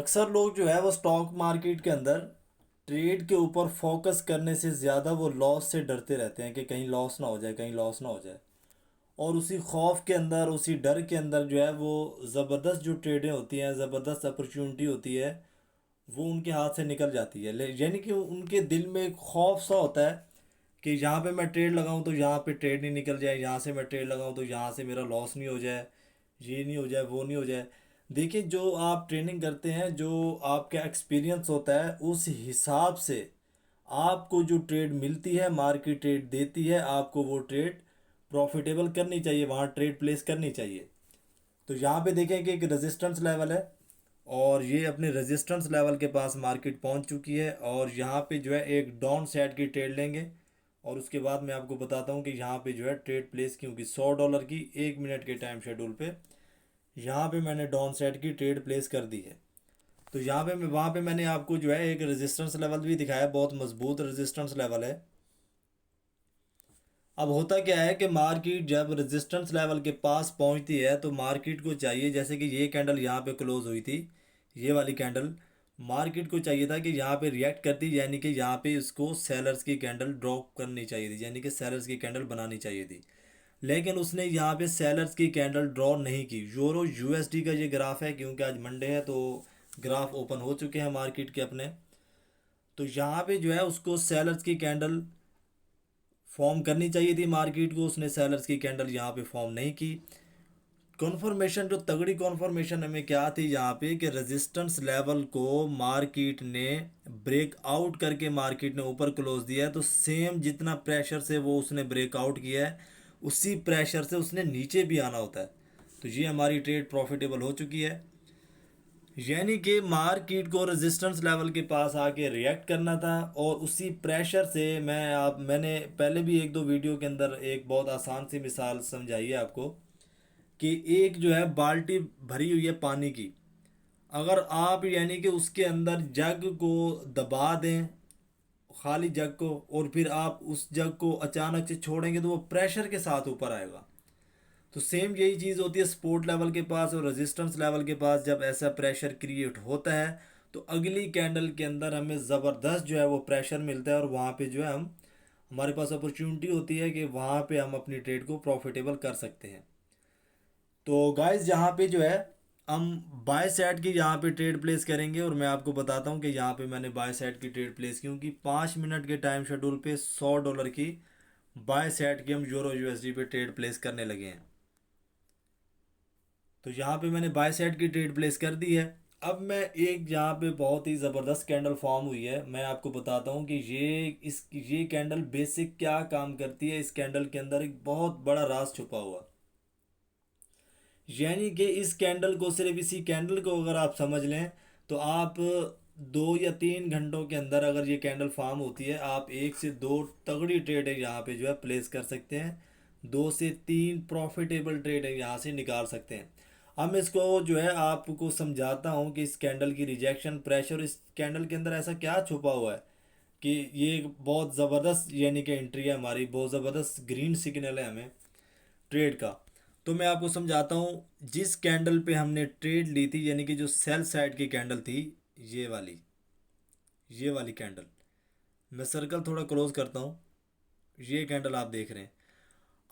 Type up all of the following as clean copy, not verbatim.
अक्सर लोग जो है वो स्टॉक मार्केट के अंदर ट्रेड के ऊपर फोकस करने से ज़्यादा वो लॉस से डरते रहते हैं कि कहीं लॉस ना हो जाए, कहीं लॉस ना हो जाए। और उसी खौफ के अंदर, उसी डर के अंदर जो है वो ज़बरदस्त जो ट्रेडें होती हैं, ज़बरदस्त अपॉर्चुनिटी होती है, वो उनके हाथ से निकल जाती है। यानी कि उनके दिल में एक खौफ सा होता है कि यहाँ पे मैं ट्रेड लगाऊं तो यहाँ पे ट्रेड नहीं निकल जाए, यहाँ से मैं ट्रेड लगाऊं तो यहाँ से मेरा लॉस नहीं हो जाए, ये नहीं हो जाए, वो नहीं हो जाए। देखिए, जो आप ट्रेनिंग करते हैं, जो आपका एक्सपीरियंस होता है, उस हिसाब से आपको जो ट्रेड मिलती है, मार्केट ट्रेड देती है, आपको वो ट्रेड प्रॉफिटेबल करनी चाहिए, वहाँ ट्रेड प्लेस करनी चाहिए। तो यहाँ पे देखें कि एक रेजिस्टेंस लेवल है और ये अपने रेजिस्टेंस लेवल के पास मार्केट पहुँच चुकी है और यहाँ पे जो है एक डाउन साइड की ट्रेड लेंगे। और उसके बाद मैं आपको बताता हूँ कि यहाँ पे जो है ट्रेड प्लेस क्योंकि $100 की 1 मिनट के टाइम शेड्यूल पे यहाँ पे मैंने डाउन साइड की ट्रेड प्लेस कर दी है। तो यहाँ पे मैं वहाँ पे मैंने आपको जो है एक रेजिस्टेंस लेवल भी दिखाया, बहुत मजबूत रेजिस्टेंस लेवल है। अब होता क्या है कि मार्केट जब रेजिस्टेंस लेवल के पास पहुंचती है तो मार्केट को चाहिए, जैसे कि ये कैंडल यहाँ पे क्लोज हुई थी, ये वाली कैंडल, मार्केट को चाहिए था कि यहाँ पे रिएक्ट करती, यानी कि यहाँ पे इसको सेलर्स की कैंडल ड्रॉप करनी चाहिए थी, यानी कि सेलर्स की कैंडल बनानी चाहिए थी। लेकिन उसने यहाँ पे सेलर्स की कैंडल ड्रॉ नहीं की। यूरो यूएसडी का ये ग्राफ है, क्योंकि आज मंडे है तो ग्राफ ओपन हो चुके हैं मार्केट के अपने। तो यहाँ पे जो है उसको सेलर्स की कैंडल फॉर्म करनी चाहिए थी मार्केट को, उसने सेलर्स की कैंडल यहाँ पे फॉर्म नहीं की। कॉन्फर्मेशन, जो तगड़ी कॉन्फर्मेशन हमें क्या थी यहाँ पे कि रेजिस्टेंस लेवल को मार्केट ने ब्रेकआउट करके मार्केट ने ऊपर क्लोज दिया है। तो सेम जितना प्रेशर से वो उसने ब्रेकआउट किया है, उसी प्रेशर से उसने नीचे भी आना होता है। तो ये हमारी ट्रेड प्रॉफिटेबल हो चुकी है। यानी कि मार्केट को रेजिस्टेंस लेवल के पास आके रिएक्ट करना था और उसी प्रेशर से मैंने पहले भी एक दो वीडियो के अंदर एक बहुत आसान सी मिसाल समझाई है आपको कि एक जो है बाल्टी भरी हुई है पानी की, अगर आप यानी कि उसके अंदर जग को दबा दें, खाली जग को, और फिर आप उस जग को अचानक से छोड़ेंगे तो वो प्रेशर के साथ ऊपर आएगा। तो सेम यही चीज़ होती है सपोर्ट लेवल के पास और रेजिस्टेंस लेवल के पास। जब ऐसा प्रेशर क्रिएट होता है तो अगली कैंडल के अंदर हमें ज़बरदस्त जो है वो प्रेशर मिलता है और वहाँ पे जो है हम, हमारे पास अपॉर्चुनिटी होती है कि वहाँ पे हम अपनी ट्रेड को प्रॉफिटेबल कर सकते हैं। तो गाइस, यहाँ पे जो है हम बाय साइड की यहाँ पे ट्रेड प्लेस करेंगे और मैं आपको बताता हूँ कि यहाँ पे मैंने बाय साइड की ट्रेड प्लेस क्योंकि 5 मिनट के टाइम शेड्यूल पे $100 की बाय साइड की हम यूरो यूएसडी पे ट्रेड प्लेस करने लगे हैं। तो यहाँ पे मैंने बाय साइड की ट्रेड प्लेस कर दी है। अब मैं एक यहाँ पे बहुत ही ज़बरदस्त कैंडल फॉर्म हुई है, मैं आपको बताता हूँ कि ये कैंडल बेसिक क्या काम करती है। इस कैंडल के अंदर एक बहुत बड़ा राज छुपा हुआ, यानी कि इस कैंडल को, सिर्फ इसी कैंडल को अगर आप समझ लें तो आप 2 या 3 घंटों के अंदर अगर ये कैंडल फॉर्म होती है, आप 1 से 2 तगड़ी ट्रेड है यहाँ पे जो है प्लेस कर सकते हैं। 2 से 3 प्रॉफिटेबल ट्रेड है यहाँ से निकाल सकते हैं। अब मैं इसको जो है आपको समझाता हूँ कि इस कैंडल की रिजेक्शन प्रेशर, इस कैंडल के अंदर ऐसा क्या छुपा हुआ है कि ये एक बहुत ज़बरदस्त यानी कि एंट्री है हमारी, बहुत ज़बरदस्त ग्रीन सिग्नल है हमें ट्रेड का। तो मैं आपको समझाता हूँ, जिस कैंडल पे हमने ट्रेड ली थी, यानी कि जो सेल साइड की कैंडल थी, ये वाली, ये वाली कैंडल, मैं सर्कल थोड़ा क्लोज करता हूँ, ये कैंडल आप देख रहे हैं।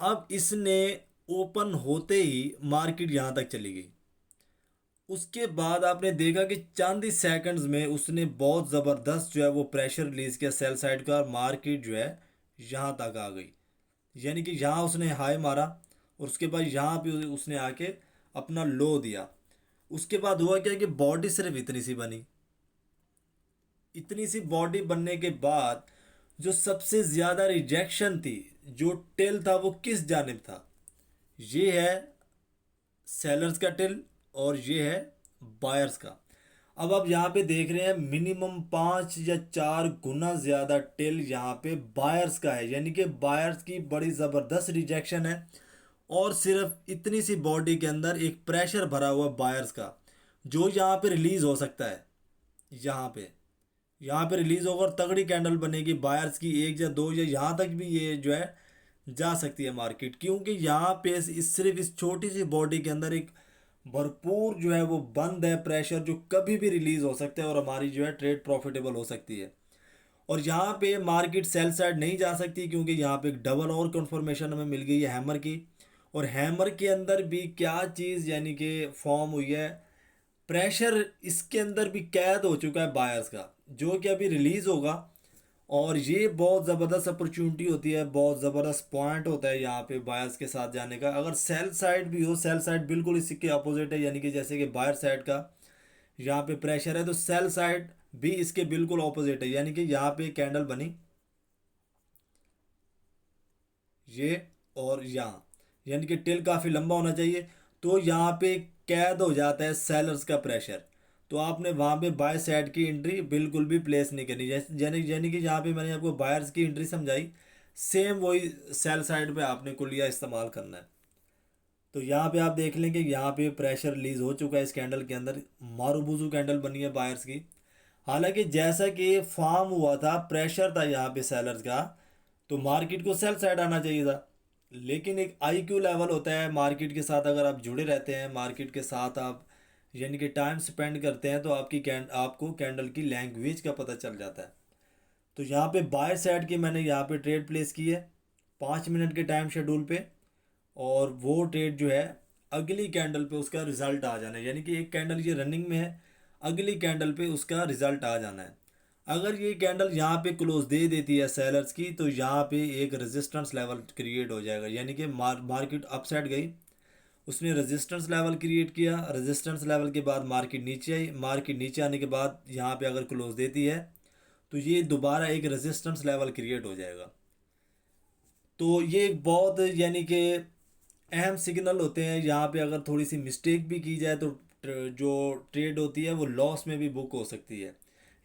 अब इसने ओपन होते ही मार्केट यहाँ तक चली गई। उसके बाद आपने देखा कि चंद ही सेकंड्स में उसने बहुत ज़बरदस्त जो है वो प्रेशर रिलीज किया सेल साइड का, और मार्केट जो है यहाँ तक आ गई। यानी कि यहाँ उसने हाई मारा और उसके बाद यहाँ पे उसने आके अपना लो दिया। उसके बाद हुआ क्या कि बॉडी सिर्फ इतनी सी बनी। इतनी सी बॉडी बनने के बाद जो सबसे ज़्यादा रिजेक्शन थी, जो टेल था, वो किस जानिब था? ये है सेलर्स का टिल और ये है बायर्स का। अब आप यहाँ पे देख रहे हैं मिनिमम 5 या 4 गुना ज़्यादा टिल यहाँ पे बायर्स का है, यानी कि बायर्स की बड़ी ज़बरदस्त रिजेक्शन है। और सिर्फ इतनी सी बॉडी के अंदर एक प्रेशर भरा हुआ बायर्स का, जो यहाँ पे रिलीज़ हो सकता है। यहाँ पे रिलीज़ होगा और तगड़ी कैंडल बनेगी बायर्स की, 1 या 2 या यहाँ तक भी ये जो है जा सकती है मार्केट, क्योंकि यहाँ पे सिर्फ इस छोटी सी बॉडी के अंदर एक भरपूर जो है वो बंद है, प्रेशर जो कभी भी रिलीज हो सकता है और हमारी जो है ट्रेड प्रॉफिटेबल हो सकती है। और यहाँ पे मार्केट सेल साइड नहीं जा सकती क्योंकि यहाँ पे एक डबल और कंफर्मेशन हमें मिल गई है हैमर की। और हैमर के अंदर भी क्या चीज़ यानी कि फॉर्म हुई है, प्रेशर इसके अंदर भी कैद हो चुका है बायर्स का, जो कि अभी रिलीज़ होगा। और ये बहुत ज़बरदस्त अपॉर्चुनिटी होती है, बहुत ज़बरदस्त पॉइंट होता है यहाँ पे बायर्स के साथ जाने का। अगर सेल साइड भी हो, सेल साइड बिल्कुल इसी के अपोजिट है, यानी कि जैसे कि बायर साइड का यहाँ पे प्रेशर है तो सेल साइड भी इसके बिल्कुल ऑपोजिट है। यानी कि यहाँ पे कैंडल बनी ये, और यहाँ यानी कि टिल काफ़ी लंबा होना चाहिए, तो यहाँ पे कैद हो जाता है सेलर्स का प्रेशर। तो आपने वहाँ पे बाय साइड की एंट्री बिल्कुल भी प्लेस नहीं करनी, जैसे यानी यानी कि यहाँ पे मैंने आपको बायर्स की एंट्री समझाई, सेम वही सेल साइड पे आपने कुलिया इस्तेमाल करना है। तो यहाँ पे आप देख लें कि यहाँ पे प्रेशर रिलीज हो चुका है इस कैंडल के अंदर, मारूबुजू कैंडल बनी है बायर्स की। हालांकि जैसा कि फॉर्म हुआ था, प्रेशर था यहाँ पे सेलर्स का, तो मार्केट को सेल साइड आना चाहिए था। लेकिन एक आईक्यू लेवल होता है मार्केट के साथ, अगर आप जुड़े रहते हैं मार्केट के साथ, आप यानी कि टाइम स्पेंड करते हैं, तो आपको कैंडल की लैंग्वेज का पता चल जाता है। तो यहाँ पे बायर साइड की मैंने यहाँ पे ट्रेड प्लेस की है 5 मिनट के टाइम शेड्यूल पे। और वो ट्रेड जो है अगली कैंडल पे उसका रिजल्ट आ जाना है, यानी कि एक कैंडल ये रनिंग में है, अगली कैंडल पे उसका रिजल्ट आ जाना है। अगर ये कैंडल यहाँ पे क्लोज दे देती है सेलर्स की, तो यहाँ पे एक रेजिस्टेंस लेवल क्रिएट हो जाएगा, यानी कि मार्केट अपसाइड गई, उसने रेजिस्टेंस लेवल क्रिएट किया, रेजिस्टेंस लेवल के बाद मार्केट नीचे आई, मार्केट नीचे आने के बाद यहाँ पे अगर क्लोज देती है तो ये दोबारा एक रेजिस्टेंस लेवल क्रिएट हो जाएगा। तो ये एक बहुत यानी कि अहम सिग्नल होते हैं। यहाँ पे अगर थोड़ी सी मिस्टेक भी की जाए तो जो ट्रेड होती है वो लॉस में भी बुक हो सकती है।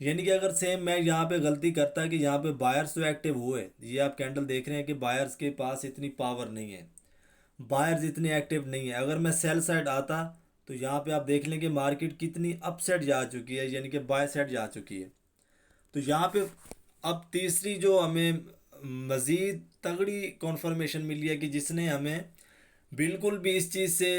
यानी कि अगर सेम मैं यहाँ पे गलती करता कि यहाँ पे बायर्स तो एक्टिव हुए, ये आप कैंडल देख रहे हैं कि बायर्स के पास इतनी पावर नहीं है, बायर्स इतने एक्टिव नहीं है। अगर मैं सेल साइड आता तो यहाँ पे आप देख लें कि मार्केट कितनी अप साइड जा चुकी है, यानी कि बाय साइड जा चुकी है। तो यहाँ पे अब तीसरी जो हमें मज़ीद तगड़ी कॉन्फर्मेशन मिली है कि जिसने हमें बिल्कुल भी इस चीज़ से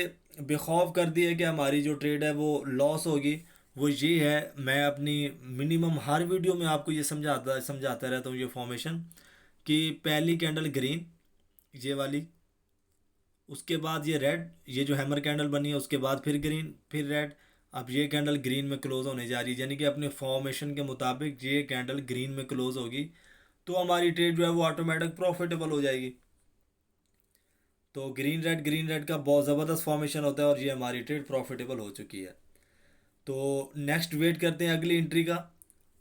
बेखौफ कर दिया है कि हमारी जो ट्रेड है वो लॉस होगी, वो ये है। मैं अपनी मिनिमम हर वीडियो में आपको ये समझाता रहता हूँ ये फॉर्मेशन, कि पहली कैंडल ग्रीन, ये वाली, उसके बाद ये रेड, ये जो हैमर कैंडल बनी है, उसके बाद फिर ग्रीन, फिर रेड। अब ये कैंडल ग्रीन में क्लोज होने जा रही है, यानी कि अपने फॉर्मेशन के मुताबिक ये कैंडल ग्रीन में क्लोज होगी, तो हमारी ट्रेड जो है वो ऑटोमेटिक प्रॉफिटेबल हो जाएगी। तो ग्रीन रेड का बहुत ज़बरदस्त फॉर्मेशन होता है और ये हमारी ट्रेड प्रॉफिटेबल हो चुकी है। तो नेक्स्ट वेट करते हैं अगली एंट्री का।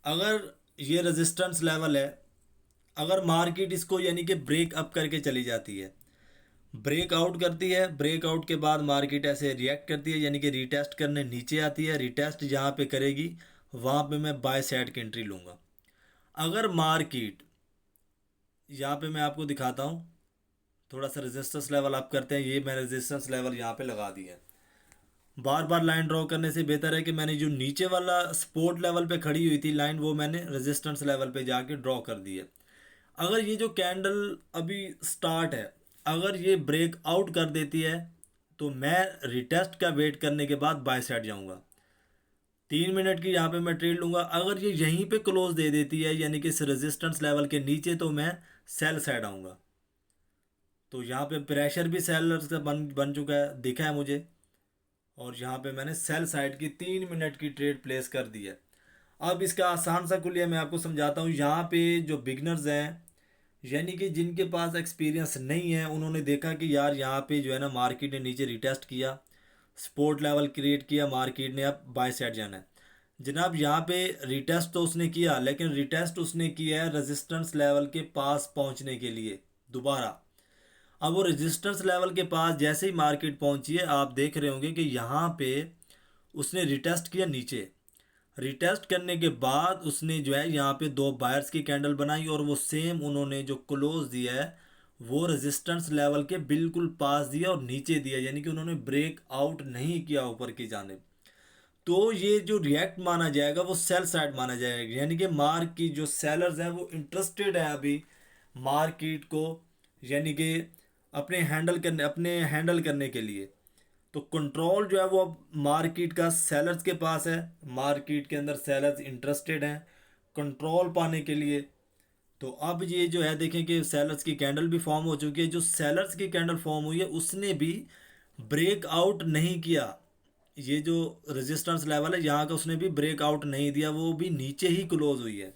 अगर ये रेजिस्टेंस लेवल है, अगर मार्केट इसको यानी कि ब्रेक अप करके चली जाती है, ब्रेकआउट करती है, ब्रेकआउट के बाद मार्केट ऐसे रिएक्ट करती है, यानी कि रीटेस्ट करने नीचे आती है, रीटेस्ट जहाँ पे करेगी वहाँ पे मैं बाय साइड की एंट्री लूँगा। अगर मार्केट, यहाँ पे मैं आपको दिखाता हूँ, थोड़ा सा रेजिस्टेंस लेवल अप करते हैं, ये मैं रेजिस्टेंस लेवल यहाँ पे लगा दी है। बार बार लाइन ड्रॉ करने से बेहतर है कि मैंने जो नीचे वाला सपोर्ट लेवल पे खड़ी हुई थी लाइन, वो मैंने रेजिस्टेंस लेवल पे जाके ड्रॉ कर दी है। अगर ये जो कैंडल अभी स्टार्ट है, अगर ये ब्रेक आउट कर देती है, तो मैं रिटेस्ट का वेट करने के बाद बाय साइड जाऊंगा, 3 मिनट की यहाँ पे मैं ट्रेड लूंगा। अगर ये यहीं पे क्लोज दे देती है यानी कि इस रेजिस्टेंस लेवल के नीचे, तो मैं सेल साइड आऊंगा। तो यहाँ पे प्रेशर भी सेलर का बन बन चुका है, दिखा है मुझे, और यहाँ पे मैंने सेल साइड की 3 मिनट की ट्रेड प्लेस कर दी है। अब इसका आसान सा कुलिया मैं आपको समझाता हूँ। यहाँ पे जो बिगनर्स हैं, यानी कि जिनके पास एक्सपीरियंस नहीं है, उन्होंने देखा कि यार यहाँ पे जो है ना मार्केट ने नीचे रिटेस्ट किया, सपोर्ट लेवल क्रिएट किया, मार्केट ने अब बाय साइड जाना है। जनाब यहाँ पे रिटेस्ट तो उसने किया, लेकिन रिटेस्ट उसने किया है रेजिस्टेंस लेवल के पास पहुँचने के लिए दोबारा। अब वो रेजिस्टेंस लेवल के पास जैसे ही मार्केट पहुंची है, आप देख रहे होंगे कि यहाँ पे उसने रिटेस्ट किया नीचे, रिटेस्ट करने के बाद उसने जो है यहाँ पे दो बायर्स की कैंडल बनाई, और वो सेम उन्होंने जो क्लोज दिया है वो रेजिस्टेंस लेवल के बिल्कुल पास दिया और नीचे दिया, यानी कि उन्होंने ब्रेक आउट नहीं किया ऊपर की जानिब। तो ये जो रिएक्ट माना जाएगा वो सेल साइड माना जाएगा, यानी कि मार्क की जो सेलर्स हैं वो इंटरेस्टेड है अभी मार्केट को, यानी कि अपने हैंडल करने के लिए। तो कंट्रोल जो है वो अब मार्केट का सेलर्स के पास है, मार्केट के अंदर सेलर्स इंटरेस्टेड हैं कंट्रोल पाने के लिए। तो अब ये जो है देखें कि सेलर्स की कैंडल भी फॉर्म हो चुकी है। जो सेलर्स की कैंडल फॉर्म हुई है उसने भी ब्रेकआउट नहीं किया। ये जो रेजिस्टेंस लेवल है यहाँ का उसने भी ब्रेकआउट नहीं दिया, वो भी नीचे ही क्लोज हुई है।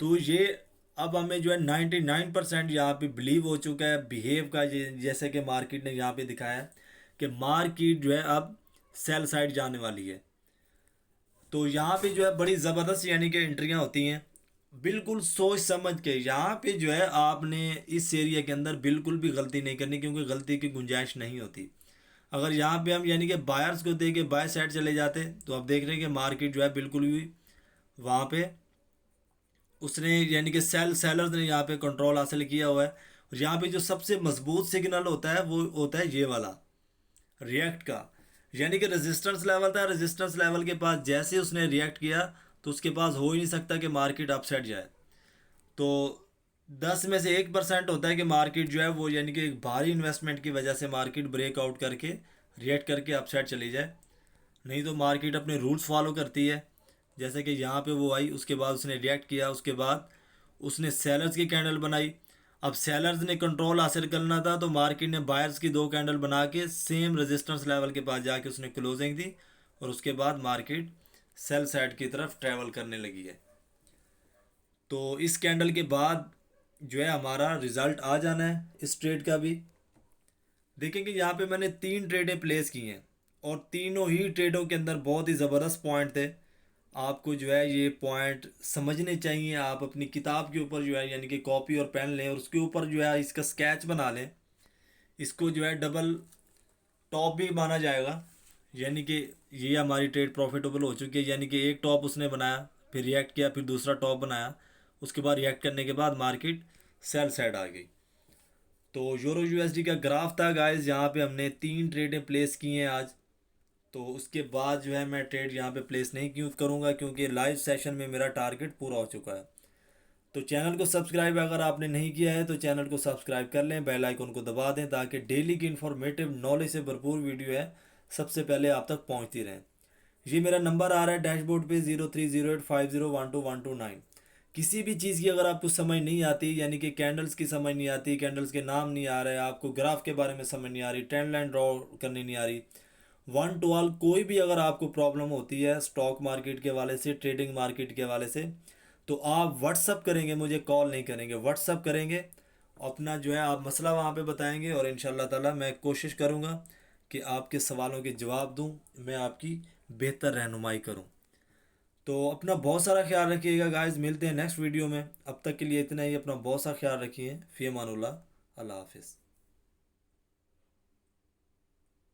तो ये अब हमें जो है 99% यहाँ पे बिलीव हो चुका है बिहेव का, जैसे कि मार्केट ने यहाँ पे दिखाया है कि मार्केट जो है अब सेल साइड जाने वाली है। तो यहाँ पे जो है बड़ी ज़बरदस्त यानी कि एंट्रियाँ होती हैं, बिल्कुल सोच समझ के। यहाँ पे जो है आपने इस एरिया के अंदर बिल्कुल भी गलती नहीं करनी, क्योंकि गलती की गुंजाइश नहीं होती। अगर यहाँ पे हम यानी कि बायर्स को दे के बाय साइड चले जाते तो आप देख रहे हैं कि मार्केट जो है बिल्कुल भी वहाँ पे उसने यानी कि सेलर्स ने यहाँ पे कंट्रोल हासिल किया हुआ है। और यहाँ पे जो सबसे मजबूत सिग्नल होता है वो होता है ये वाला रिएक्ट का, यानी कि रेजिस्टेंस लेवल था, रेजिस्टेंस लेवल के पास जैसे उसने रिएक्ट किया तो उसके पास हो ही नहीं सकता कि मार्केट अपसाइड जाए। तो 10 में से 1% होता है कि मार्केट जो है वो यानी कि एक भारी इन्वेस्टमेंट की वजह से मार्केट ब्रेकआउट करके रिएक्ट करके अपसाइड चली जाए। नहीं तो मार्केट अपने रूल्स फॉलो करती है, जैसे कि यहाँ पे वो आई, उसके बाद उसने रिएक्ट किया, उसके बाद उसने सेलर्स की कैंडल बनाई। अब सेलर्स ने कंट्रोल हासिल करना था तो मार्केट ने बायर्स की 2 कैंडल बना के सेम रेजिस्टेंस लेवल के पास जाके उसने क्लोजिंग दी, और उसके बाद मार्केट सेल साइड की तरफ ट्रैवल करने लगी है। तो इस कैंडल के बाद जो है हमारा रिज़ल्ट आ जाना है इस ट्रेड का भी। देखेंगे यहाँ पे मैंने 3 ट्रेडें प्लेस की हैं और तीनों ही ट्रेडों के अंदर बहुत ही ज़बरदस्त पॉइंट थे। आपको जो है ये पॉइंट समझने चाहिए। आप अपनी किताब के ऊपर जो है यानी कि कॉपी और पेन लें और उसके ऊपर जो है इसका स्केच बना लें। इसको जो है डबल टॉप भी माना जाएगा, यानी कि ये हमारी ट्रेड प्रॉफिटेबल हो चुकी है। यानी कि एक टॉप उसने बनाया, फिर रिएक्ट किया, फिर दूसरा टॉप बनाया, उसके बाद रिएक्ट करने के बाद मार्केट सेल साइड आ गई। तो यूरो यूएसडी का ग्राफ था गाइस, यहाँ पे हमने 3 ट्रेडें प्लेस की हैं आज। तो उसके बाद जो है मैं ट्रेड यहाँ पे प्लेस नहीं क्यों करूँगा, क्योंकि लाइव सेशन में मेरा टारगेट पूरा हो चुका है। तो चैनल को सब्सक्राइब अगर आपने नहीं किया है तो चैनल को सब्सक्राइब कर लें, बेल आइकन को दबा दें, ताकि डेली की इन्फॉर्मेटिव नॉलेज से भरपूर वीडियो है सबसे पहले आप तक पहुँचती रहें। ये मेरा नंबर आ रहा है डैशबोर्ड पे 0308501229। किसी भी चीज़ की अगर आपको समझ नहीं आती, यानी कि कैंडल्स की समझ नहीं आती, कैंडल्स के नाम नहीं आ रहे, आपको ग्राफ के बारे में समझ नहीं आ रही, ट्रेंड लाइन ड्रॉ करनी नहीं आ रही, वन टू ऑल कोई भी अगर आपको प्रॉब्लम होती है स्टॉक मार्केट के वाले से, ट्रेडिंग मार्केट के वाले से, तो आप व्हाट्सअप करेंगे, मुझे कॉल नहीं करेंगे, व्हाट्सअप करेंगे। अपना जो है आप मसला वहाँ पे बताएंगे और इंशाल्लाह ताला मैं कोशिश करूँगा कि आपके सवालों के जवाब दूँ, मैं आपकी बेहतर रहनुमाई करूँ। तो अपना बहुत सारा ख्याल रखिएगा गाइस, मिलते हैं नेक्स्ट वीडियो में। अब तक के लिए इतना ही, अपना बहुत सा ख्याल रखिए। फ़ी अमानुल्लाह, अल्लाह हाफिज़।